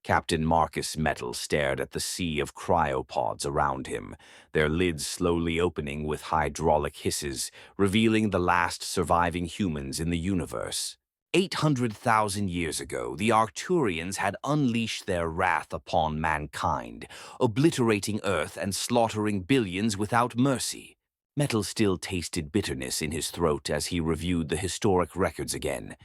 Captain Marcus Metal stared at the sea of cryopods around him, their lids slowly opening with hydraulic hisses, revealing the last surviving humans in the universe. 800,000 years ago, the Arcturians had unleashed their wrath upon mankind, obliterating Earth and slaughtering billions without mercy. Metal still tasted bitterness in his throat as he reviewed the historic records again.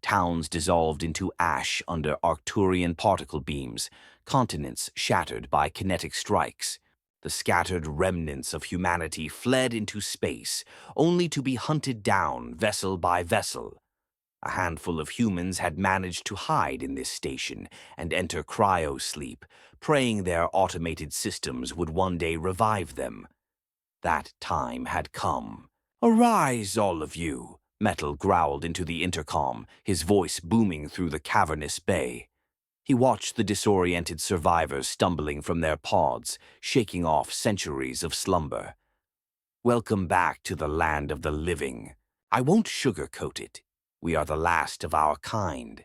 Towns dissolved into ash under Arcturian particle beams, continents shattered by kinetic strikes. The scattered remnants of humanity fled into space, only to be hunted down vessel by vessel. A handful of humans had managed to hide in this station and enter cryo-sleep, praying their automated systems would one day revive them. That time had come. "Arise, all of you!" Metal growled into the intercom, his voice booming through the cavernous bay. He watched the disoriented survivors stumbling from their pods, shaking off centuries of slumber. "Welcome back to the land of the living. I won't sugarcoat it. We are the last of our kind.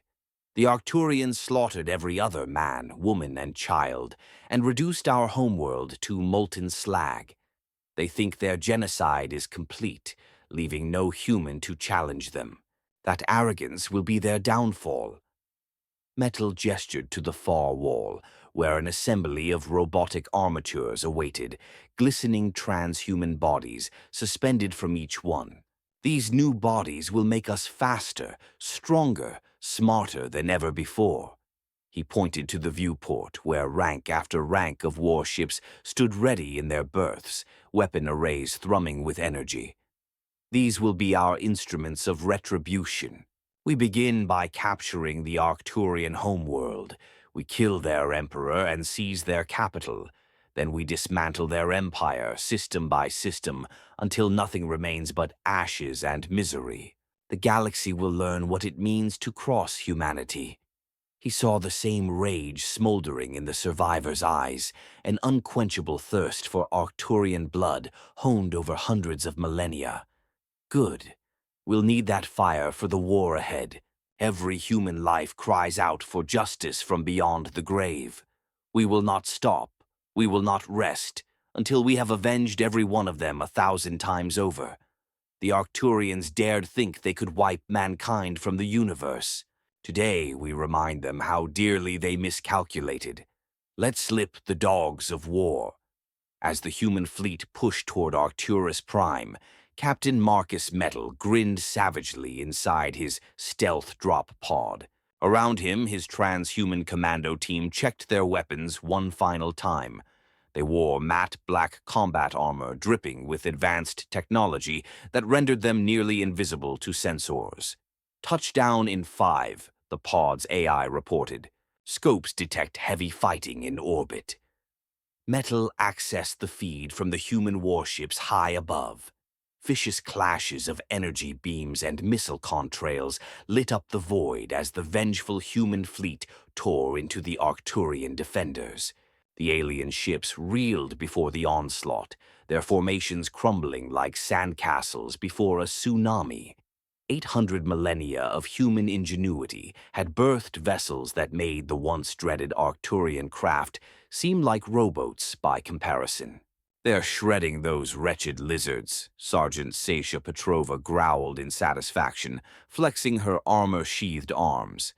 The Arcturians slaughtered every other man, woman, and child, and reduced our homeworld to molten slag. They think their genocide is complete, leaving no human to challenge them. That arrogance will be their downfall." Metal gestured to the far wall, where an assembly of robotic armatures awaited, glistening transhuman bodies suspended from each one. "These new bodies will make us faster, stronger, smarter than ever before." He pointed to the viewport, where rank after rank of warships stood ready in their berths, weapon arrays thrumming with energy. "These will be our instruments of retribution. We begin by capturing the Arcturian homeworld. We kill their emperor and seize their capital. Then we dismantle their empire, system by system, until nothing remains but ashes and misery. The galaxy will learn what it means to cross humanity." He saw the same rage smoldering in the survivors' eyes, an unquenchable thirst for Arcturian blood honed over hundreds of millennia. "Good. We'll need that fire for the war ahead. Every human life cries out for justice from beyond the grave. We will not stop. We will not rest until we have avenged every one of them 1,000 times over. The Arcturians dared think they could wipe mankind from the universe. Today we remind them how dearly they miscalculated. Let slip the dogs of war." As the human fleet pushed toward Arcturus Prime, Captain Marcus Metal grinned savagely inside his stealth drop pod. Around him, his transhuman commando team checked their weapons one final time. They wore matte black combat armor dripping with advanced technology that rendered them nearly invisible to sensors. "Touchdown in 5, the pod's AI reported. Scopes detect heavy fighting in orbit." Metal accessed the feed from the human warships high above. Vicious clashes of energy beams and missile contrails lit up the void as the vengeful human fleet tore into the Arcturian defenders. The alien ships reeled before the onslaught, their formations crumbling like sandcastles before a tsunami. 800 millennia of human ingenuity had birthed vessels that made the once dreaded Arcturian craft seem like rowboats by comparison. "They're shredding those wretched lizards," Sergeant Sasha Petrova growled in satisfaction, flexing her armor-sheathed arms.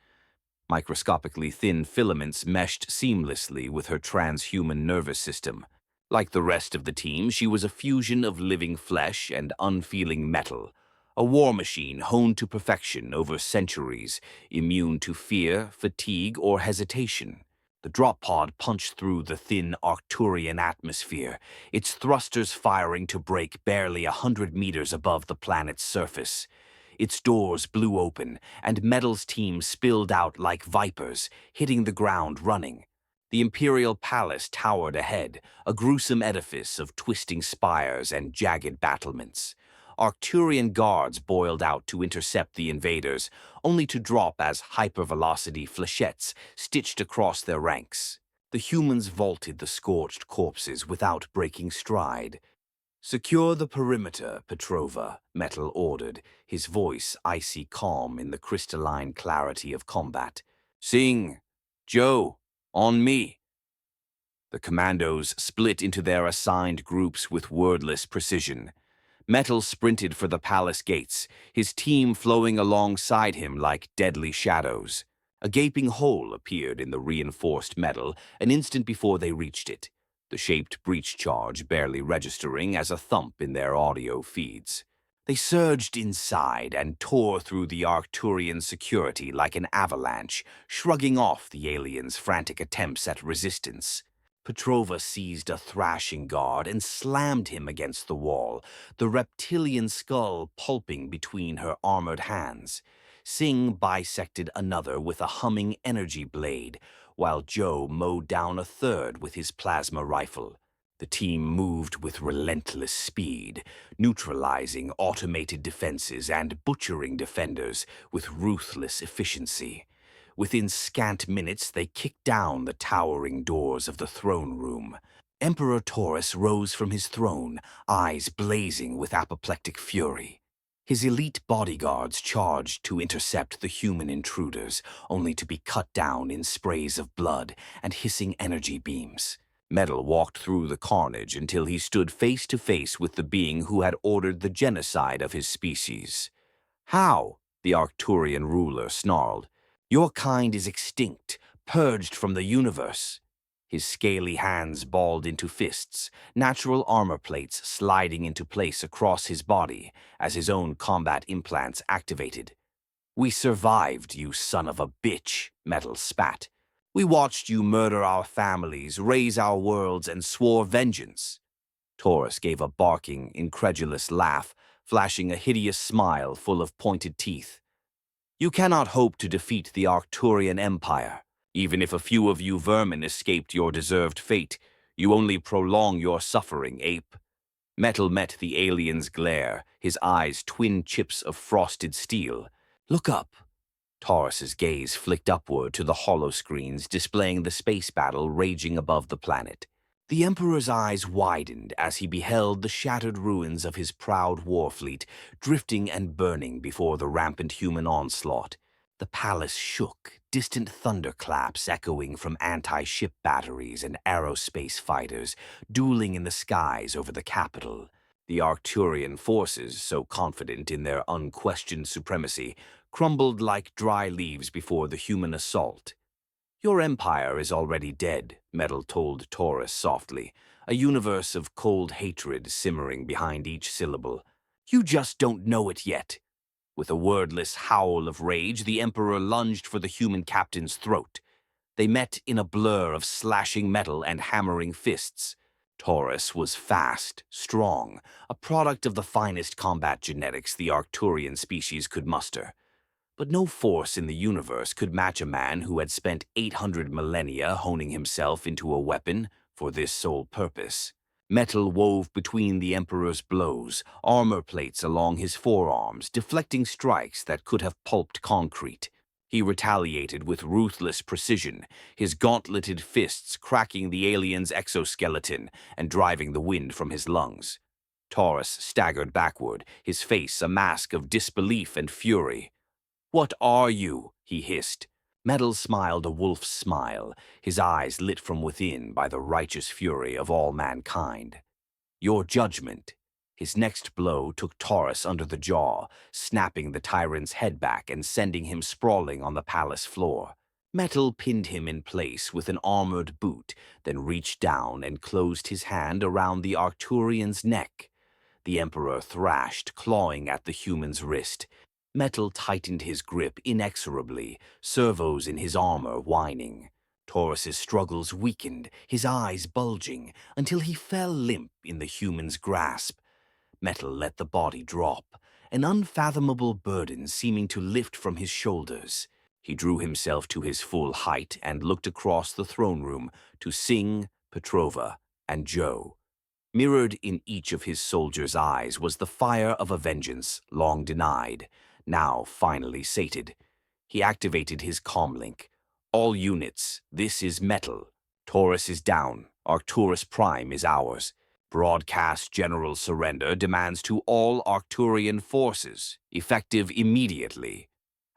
Microscopically thin filaments meshed seamlessly with her transhuman nervous system. Like the rest of the team, she was a fusion of living flesh and unfeeling metal, a war machine honed to perfection over centuries, immune to fear, fatigue, or hesitation. The drop pod punched through the thin Arcturian atmosphere, its thrusters firing to break barely 100 meters above the planet's surface. Its doors blew open, and Metal's team spilled out like vipers, hitting the ground running. The Imperial Palace towered ahead, a gruesome edifice of twisting spires and jagged battlements. Arcturian guards boiled out to intercept the invaders, only to drop as hypervelocity flechettes stitched across their ranks. The humans vaulted the scorched corpses without breaking stride. "Secure the perimeter, Petrova," Metal ordered, his voice icy calm in the crystalline clarity of combat. "Sing! Joe! On me. The commandos split into their assigned groups with wordless precision. Metal sprinted for the palace gates, his team flowing alongside him like deadly shadows. A gaping hole appeared in the reinforced metal an instant before they reached it, the shaped breach charge barely registering as a thump in their audio feeds. They surged inside and tore through the Arcturian security like an avalanche, shrugging off the aliens' frantic attempts at resistance. Petrova seized a thrashing guard and slammed him against the wall, the reptilian skull pulping between her armored hands. Singh bisected another with a humming energy blade, while Joe mowed down a third with his plasma rifle. The team moved with relentless speed, neutralizing automated defenses and butchering defenders with ruthless efficiency. Within scant minutes, they kicked down the towering doors of the throne room. Emperor Taurus rose from his throne, eyes blazing with apoplectic fury. His elite bodyguards charged to intercept the human intruders, only to be cut down in sprays of blood and hissing energy beams. Metal walked through the carnage until he stood face to face with the being who had ordered the genocide of his species. "How?" the Arcturian ruler snarled. "Your kind is extinct, purged from the universe." His scaly hands balled into fists, natural armor plates sliding into place across his body as his own combat implants activated. "We survived, you son of a bitch," Metal spat. "We watched you murder our families, raise our worlds, and swore vengeance." Taurus gave a barking, incredulous laugh, flashing a hideous smile full of pointed teeth. "You cannot hope to defeat the Arcturian Empire. Even if a few of you vermin escaped your deserved fate, you only prolong your suffering, ape." Metal met the alien's glare, his eyes twin chips of frosted steel. "Look up." Taurus's gaze flicked upward to the holoscreens displaying the space battle raging above the planet. The Emperor's eyes widened as he beheld the shattered ruins of his proud war fleet drifting and burning before the rampant human onslaught. The palace shook, distant thunderclaps echoing from anti-ship batteries and aerospace fighters dueling in the skies over the capital. The Arcturian forces, so confident in their unquestioned supremacy, crumbled like dry leaves before the human assault. "Your empire is already dead," Metal told Taurus softly, a universe of cold hatred simmering behind each syllable. "You just don't know it yet." With a wordless howl of rage, the Emperor lunged for the human captain's throat. They met in a blur of slashing metal and hammering fists. Taurus was fast, strong, a product of the finest combat genetics the Arcturian species could muster. But no force in the universe could match a man who had spent 800 millennia honing himself into a weapon for this sole purpose. Metal wove between the Emperor's blows, armor plates along his forearms, deflecting strikes that could have pulped concrete. He retaliated with ruthless precision, his gauntleted fists cracking the alien's exoskeleton and driving the wind from his lungs. Taurus staggered backward, his face a mask of disbelief and fury. "What are you?" he hissed. Metal smiled a wolf's smile, his eyes lit from within by the righteous fury of all mankind. "Your judgment." His next blow took Taurus under the jaw, snapping the tyrant's head back and sending him sprawling on the palace floor. Metal pinned him in place with an armored boot, then reached down and closed his hand around the Arcturian's neck. The Emperor thrashed, clawing at the human's wrist. Metal tightened his grip inexorably, servos in his armor whining. Taurus's struggles weakened, his eyes bulging, until he fell limp in the human's grasp. Metal let the body drop, an unfathomable burden seeming to lift from his shoulders. He drew himself to his full height and looked across the throne room to Singh, Petrova, and Joe. Mirrored in each of his soldiers' eyes was the fire of a vengeance long denied, now finally sated. He activated his comlink. "All units, this is Metal. Taurus is down. Arcturus Prime is ours. Broadcast general surrender demands to all Arcturian forces, effective immediately."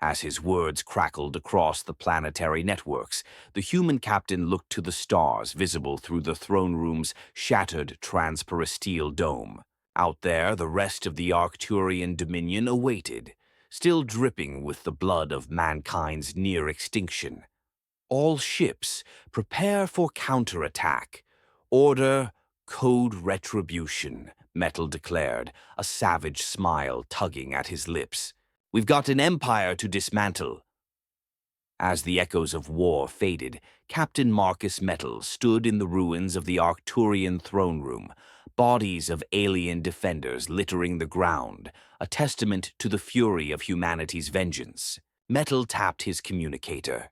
As his words crackled across the planetary networks, the human captain looked to the stars visible through the throne room's shattered transparisteel dome. Out there, the rest of the Arcturian dominion awaited, still dripping with the blood of mankind's near extinction. All ships, prepare for counterattack. Order, code retribution, Metal declared, a savage smile tugging at his lips. We've got an empire to dismantle. As the echoes of war faded, Captain Marcus Metal stood in the ruins of the Arcturian throne room, bodies of alien defenders littering the ground, a testament to the fury of humanity's vengeance. Metal tapped his communicator.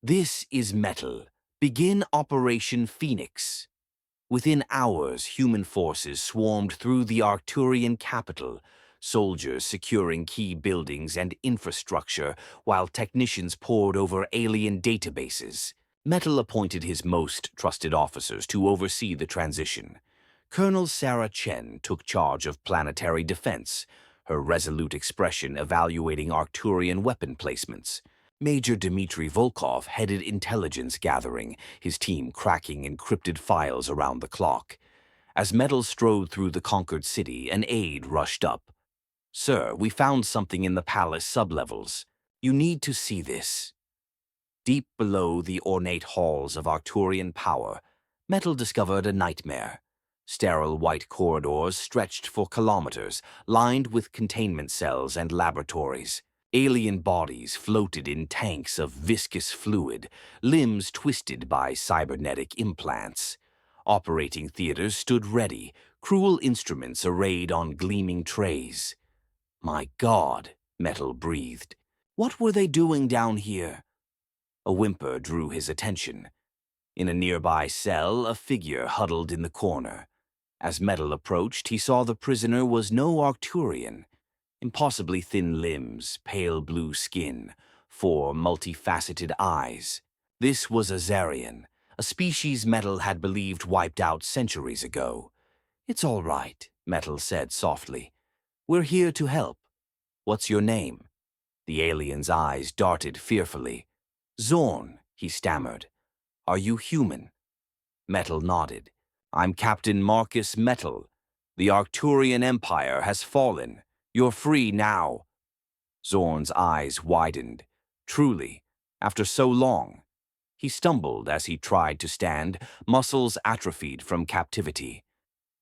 This is Metal. Begin Operation Phoenix. Within hours, human forces swarmed through the Arcturian capital, soldiers securing key buildings and infrastructure while technicians pored over alien databases. Metal appointed his most trusted officers to oversee the transition. Colonel Sarah Chen took charge of planetary defense, her resolute expression evaluating Arcturian weapon placements. Major Dmitry Volkov headed intelligence gathering, his team cracking encrypted files around the clock. As Metal strode through the conquered city, an aide rushed up. "Sir, we found something in the palace sublevels. You need to see this." Deep below the ornate halls of Arcturian power, Metal discovered a nightmare. Sterile white corridors stretched for kilometers, lined with containment cells and laboratories. Alien bodies floated in tanks of viscous fluid, limbs twisted by cybernetic implants. Operating theaters stood ready, cruel instruments arrayed on gleaming trays. "My God," Metal breathed. "What were they doing down here?" A whimper drew his attention. In a nearby cell, a figure huddled in the corner. As Metal approached, he saw the prisoner was no Arcturian. Impossibly thin limbs, pale blue skin, 4 multifaceted eyes. This was Azarian, a species Metal had believed wiped out centuries ago. "It's all right," Metal said softly. "We're here to help. What's your name?" The alien's eyes darted fearfully. "Zorn," he stammered. "Are you human?" Metal nodded. "I'm Captain Marcus Metal. The Arcturian Empire has fallen. You're free now." Zorn's eyes widened. Truly, after so long. He stumbled as he tried to stand, muscles atrophied from captivity.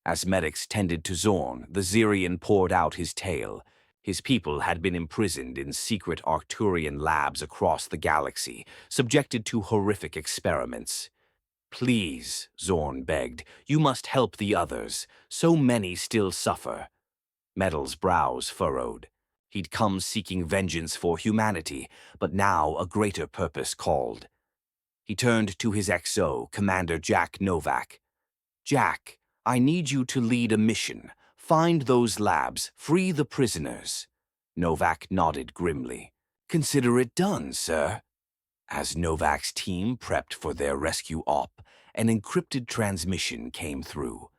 As medics tended to Zorn, the Zirian poured out his tale. His people had been imprisoned in secret Arcturian labs across the galaxy, subjected to horrific experiments. "Please," Zorn begged, "you must help the others. So many still suffer." Metal's brows furrowed. He'd come seeking vengeance for humanity, but now a greater purpose called. He turned to his XO, Commander Jack Novak. "Jack, I need you to lead a mission. Find those labs, free the prisoners." Novak nodded grimly. "Consider it done, sir." As Novak's team prepped for their rescue op, an encrypted transmission came through.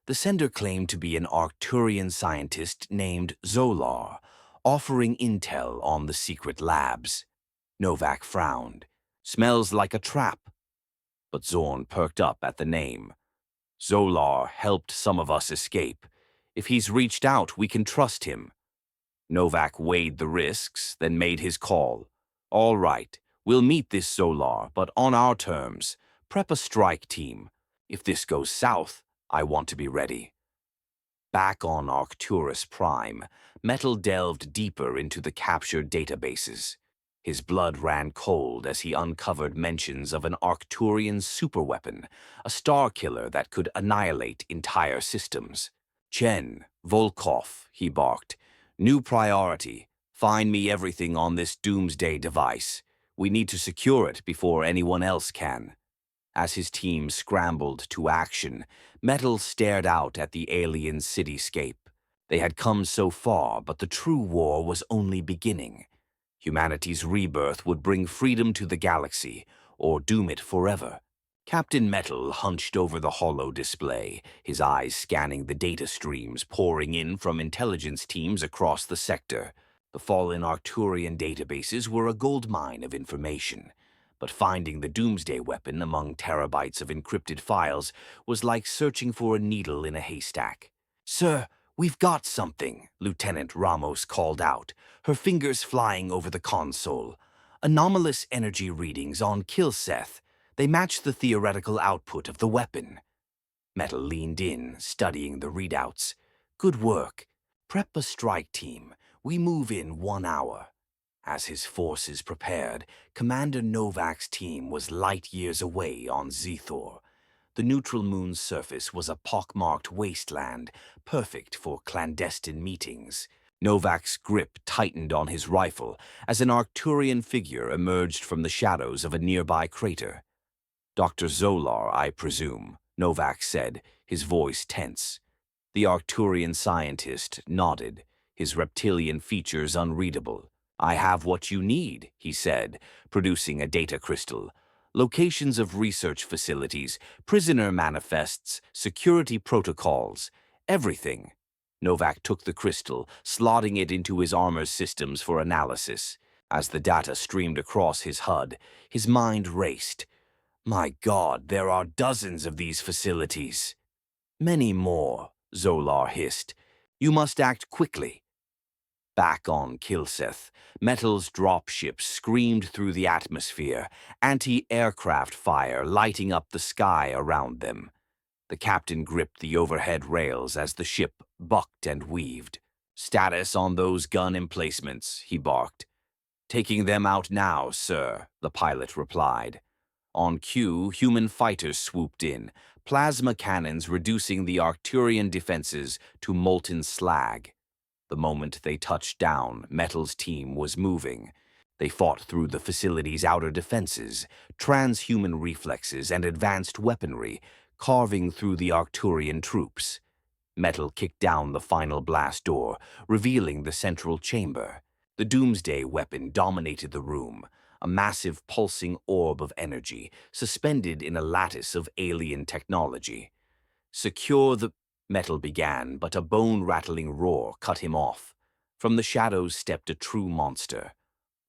The sender claimed to be an Arcturian scientist named Zolar, offering intel on the secret labs. Novak frowned. "Smells like a trap." But Zorn perked up at the name. "Zolar helped some of us escape. If he's reached out, we can trust him." Novak weighed the risks, then made his call. "All right, we'll meet this Zolar, but on our terms. Prep a strike team. If this goes south, I want to be ready." Back on Arcturus Prime, Metal delved deeper into the captured databases. His blood ran cold as he uncovered mentions of an Arcturian superweapon, a star killer that could annihilate entire systems. "Chen, Volkov," he barked. "New priority. Find me everything on this doomsday device. We need to secure it before anyone else can." As his team scrambled to action, Metal stared out at the alien cityscape. They had come so far, but the true war was only beginning. Humanity's rebirth would bring freedom to the galaxy, or doom it forever. Captain Metal hunched over the holo display, his eyes scanning the data streams pouring in from intelligence teams across the sector. The fallen Arcturian databases were a goldmine of information, but finding the Doomsday weapon among terabytes of encrypted files was like searching for a needle in a haystack. "Sir, we've got something," Lieutenant Ramos called out, her fingers flying over the console. "Anomalous energy readings on Kilseth. They match the theoretical output of the weapon." Metal leaned in, studying the readouts. "Good work. Prep a strike team. We move in 1 hour." As his forces prepared, Commander Novak's team was light years away on Zethor. The neutral moon's surface was a pockmarked wasteland, perfect for clandestine meetings. Novak's grip tightened on his rifle as an Arcturian figure emerged from the shadows of a nearby crater. "Dr. Zolar, I presume," Novak said, his voice tense. The Arcturian scientist nodded, his reptilian features unreadable. "I have what you need," he said, producing a data crystal. "Locations of research facilities, prisoner manifests, security protocols, everything." Novak took the crystal, slotting it into his armor systems for analysis. As the data streamed across his HUD, his mind raced. "My God, there are dozens of these facilities." "Many more," Zolar hissed. "You must act quickly." Back on Kilseth, Metal's dropships screamed through the atmosphere, anti-aircraft fire lighting up the sky around them. The captain gripped the overhead rails as the ship bucked and weaved. "Status on those gun emplacements," he barked. "Taking them out now, sir," the pilot replied. On cue, human fighters swooped in, plasma cannons reducing the Arcturian defenses to molten slag. The moment they touched down, Metal's team was moving. They fought through the facility's outer defenses, transhuman reflexes and advanced weaponry, carving through the Arcturian troops. Metal kicked down the final blast door, revealing the central chamber. The Doomsday weapon dominated the room, a massive pulsing orb of energy, suspended in a lattice of alien technology. "Secure the—" Metal began, but a bone-rattling roar cut him off. From the shadows stepped a true monster.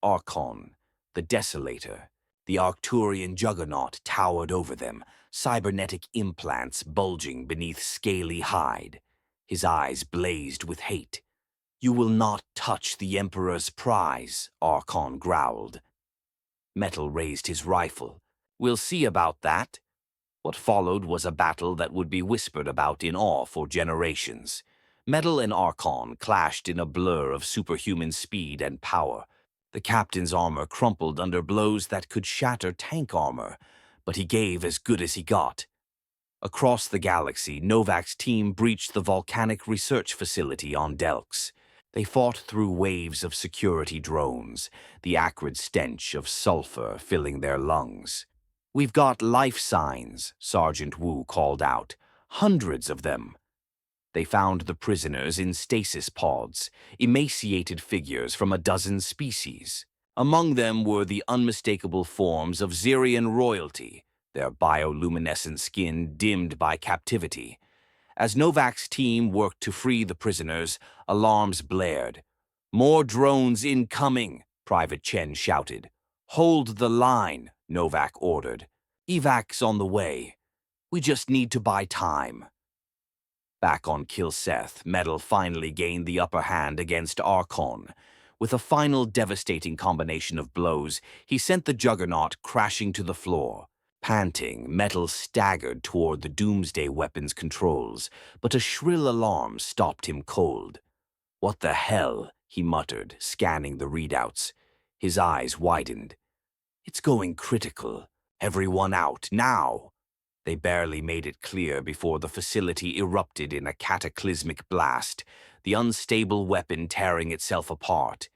Archon, the Desolator. The Arcturian juggernaut towered over them, cybernetic implants bulging beneath scaly hide. His eyes blazed with hate. "You will not touch the Emperor's prize," Archon growled. Metal raised his rifle. "We'll see about that." What followed was a battle that would be whispered about in awe for generations. Metal and Archon clashed in a blur of superhuman speed and power. The captain's armor crumpled under blows that could shatter tank armor, but he gave as good as he got. Across the galaxy, Novak's team breached the volcanic research facility on Delx. They fought through waves of security drones, the acrid stench of sulfur filling their lungs. "We've got life signs," Sergeant Wu called out. "Hundreds of them." They found the prisoners in stasis pods, emaciated figures from a dozen species. Among them were the unmistakable forms of Xerian royalty, their bioluminescent skin dimmed by captivity. As Novak's team worked to free the prisoners, alarms blared. "More drones incoming," Private Chen shouted. "Hold the line," Novak ordered. "Evac's on the way. We just need to buy time." Back on Kilseth, Metal finally gained the upper hand against Archon. With a final devastating combination of blows, he sent the juggernaut crashing to the floor. Panting, Metal staggered toward the Doomsday weapon's controls, but a shrill alarm stopped him cold. "What the hell?" he muttered, scanning the readouts. His eyes widened. "It's going critical. Everyone out, now!" They barely made it clear before the facility erupted in a cataclysmic blast, the unstable weapon tearing itself apart.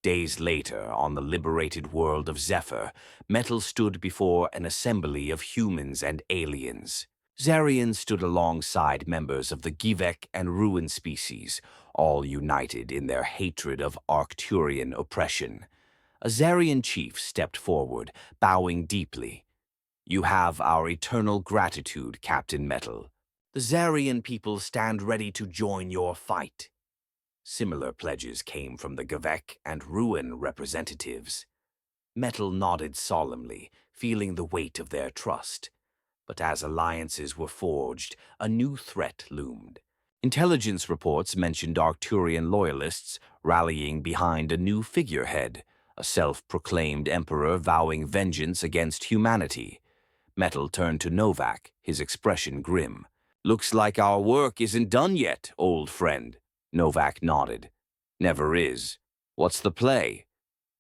Days later, on the liberated world of Zephyr, Metal stood before an assembly of humans and aliens. Xarians stood alongside members of the Givek and Ruin species, all united in their hatred of Arcturian oppression. A Xarian chief stepped forward, bowing deeply. "You have our eternal gratitude, Captain Metal. The Xarian people stand ready to join your fight." Similar pledges came from the Gavek and Ruin representatives. Metal nodded solemnly, feeling the weight of their trust. But as alliances were forged, a new threat loomed. Intelligence reports mentioned Arcturian loyalists rallying behind a new figurehead, a self-proclaimed emperor vowing vengeance against humanity. Metal turned to Novak, his expression grim. "Looks like our work isn't done yet, old friend." Novak nodded. "Never is. What's the play?"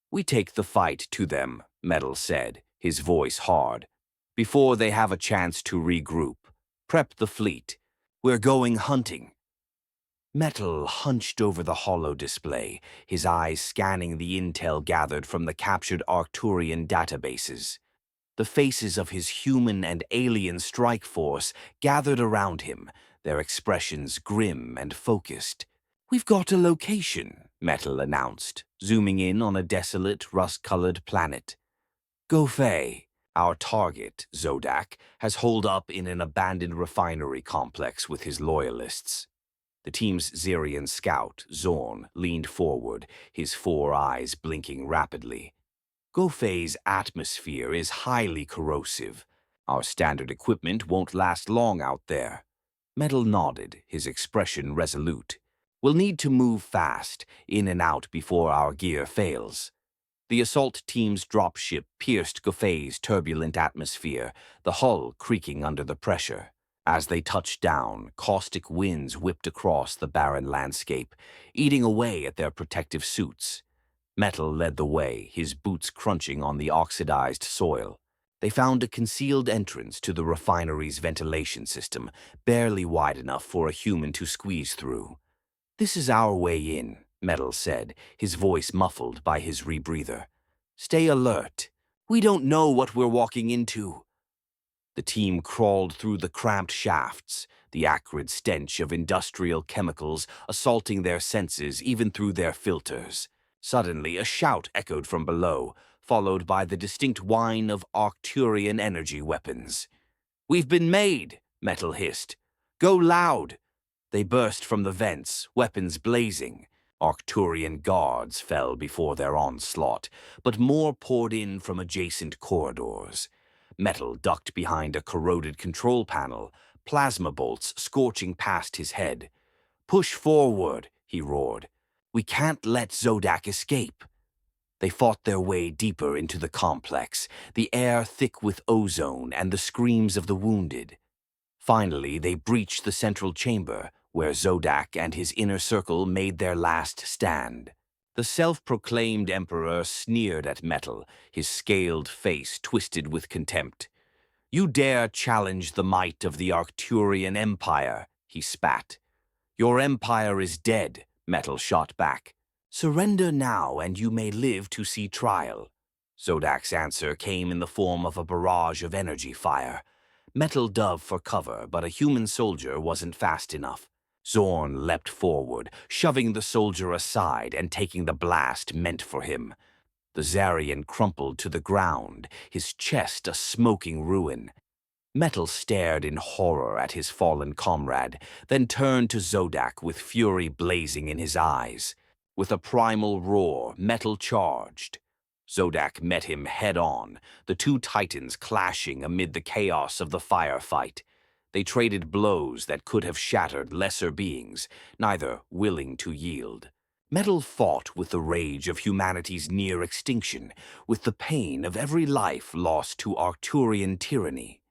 "We take the fight to them," Metal said, his voice hard. "Before they have a chance to regroup. Prep the fleet. We're going hunting." Metal hunched over the holo display, his eyes scanning the intel gathered from the captured Arcturian databases. The faces of his human and alien strike force gathered around him, their expressions grim and focused. "We've got a location," Metal announced, zooming in on a desolate, rust-colored planet. "Gofei, our target, Zodak, has holed up in an abandoned refinery complex with his loyalists." The team's Xerian scout, Zorn, leaned forward, his four eyes blinking rapidly. "Gofei's atmosphere is highly corrosive. Our standard equipment won't last long out there." Metal nodded, his expression resolute. "We'll need to move fast, in and out before our gear fails." The assault team's dropship pierced Gofei's turbulent atmosphere, the hull creaking under the pressure. As they touched down, caustic winds whipped across the barren landscape, eating away at their protective suits. Metal led the way, his boots crunching on the oxidized soil. They found a concealed entrance to the refinery's ventilation system, barely wide enough for a human to squeeze through. "This is our way in," Metal said, his voice muffled by his rebreather. "Stay alert. We don't know what we're walking into." The team crawled through the cramped shafts, the acrid stench of industrial chemicals assaulting their senses even through their filters. Suddenly, a shout echoed from below, followed by the distinct whine of Arcturian energy weapons. "We've been made," Metal hissed. "Go loud." They burst from the vents, weapons blazing. Arcturian guards fell before their onslaught, but more poured in from adjacent corridors. Metal ducked behind a corroded control panel, plasma bolts scorching past his head. "Push forward," he roared. "We can't let Zodak escape." They fought their way deeper into the complex, the air thick with ozone and the screams of the wounded. Finally, they breached the central chamber, where Zodak and his inner circle made their last stand. The self-proclaimed emperor sneered at Metal, his scaled face twisted with contempt. "You dare challenge the might of the Arcturian Empire," he spat. "Your empire is dead," Metal shot back. "Surrender now and you may live to see trial." Zodak's answer came in the form of a barrage of energy fire. Metal dove for cover, but a human soldier wasn't fast enough. Zorn leapt forward, shoving the soldier aside and taking the blast meant for him. The Zarian crumpled to the ground, his chest a smoking ruin. Metal stared in horror at his fallen comrade, then turned to Zodak with fury blazing in his eyes. With a primal roar, Metal charged. Zodak met him head-on, the two titans clashing amid the chaos of the firefight. They traded blows that could have shattered lesser beings, neither willing to yield. Metal fought with the rage of humanity's near extinction, with the pain of every life lost to Arcturian tyranny.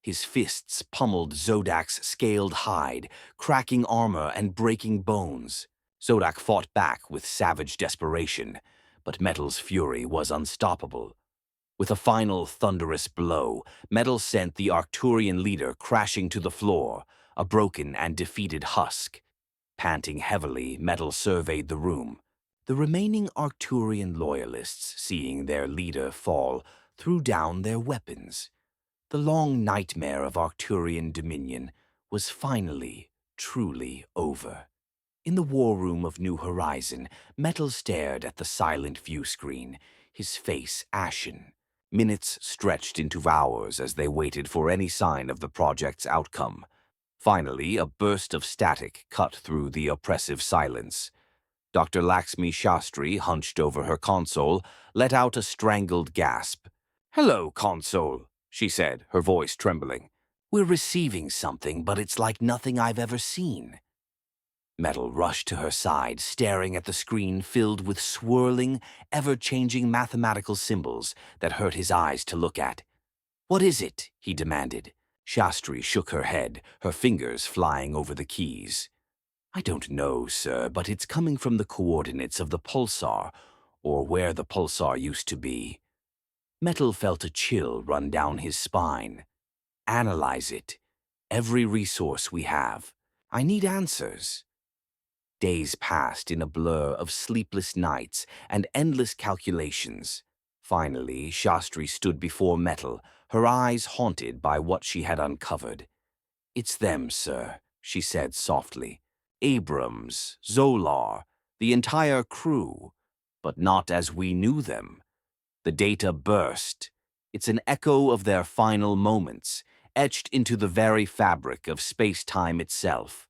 His fists pummeled Zodak's scaled hide, cracking armor and breaking bones. Zodak fought back with savage desperation, but Metal's fury was unstoppable. With a final thunderous blow, Metal sent the Arcturian leader crashing to the floor, a broken and defeated husk. Panting heavily, Metal surveyed the room. The remaining Arcturian loyalists, seeing their leader fall, threw down their weapons. The long nightmare of Arcturian dominion was finally, truly over. In the war room of New Horizon, Metal stared at the silent view screen, his face ashen. Minutes stretched into hours as they waited for any sign of the project's outcome. Finally, a burst of static cut through the oppressive silence. Dr. Laxmi Shastri, hunched over her console, let out a strangled gasp. "Hello, console," she said, her voice trembling. "We're receiving something, but it's like nothing I've ever seen." Metal rushed to her side, staring at the screen filled with swirling, ever-changing mathematical symbols that hurt his eyes to look at. "What is it?" he demanded. Shastri shook her head, her fingers flying over the keys. "I don't know, sir, but it's coming from the coordinates of the pulsar, or where the pulsar used to be." Metal felt a chill run down his spine. "Analyze it. Every resource we have. I need answers." Days passed in a blur of sleepless nights and endless calculations. Finally, Shastri stood before Metal, her eyes haunted by what she had uncovered. "It's them, sir," she said softly. "Abrams, Zolar, the entire crew, but not as we knew them. The data burst. It's an echo of their final moments, etched into the very fabric of space-time itself."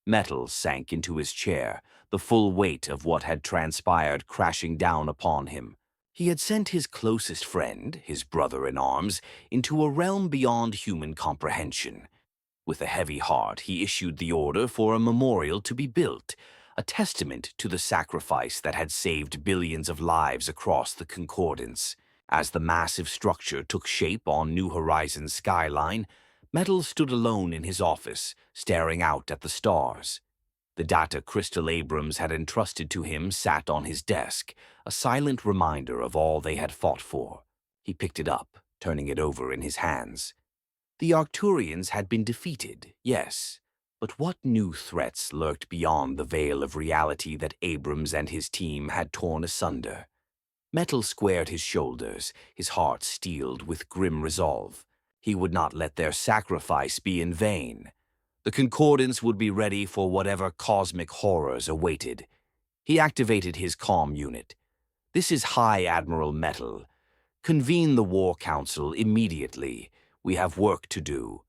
Metal sank into his chair, the full weight of what had transpired crashing down upon him. He had sent his closest friend, his brother-in-arms, into a realm beyond human comprehension. With a heavy heart, he issued the order for a memorial to be built, a testament to the sacrifice that had saved billions of lives across the Concordance. As the massive structure took shape on New Horizons' skyline, Metal stood alone in his office, staring out at the stars. The data Crystal Abrams had entrusted to him sat on his desk, a silent reminder of all they had fought for. He picked it up, turning it over in his hands. The Arcturians had been defeated, yes, but what new threats lurked beyond the veil of reality that Abrams and his team had torn asunder? Metal squared his shoulders, his heart steeled with grim resolve. He would not let their sacrifice be in vain. The Concordance would be ready for whatever cosmic horrors awaited. He activated his comm unit. "This is High Admiral Metal. Convene the War Council immediately. We have work to do."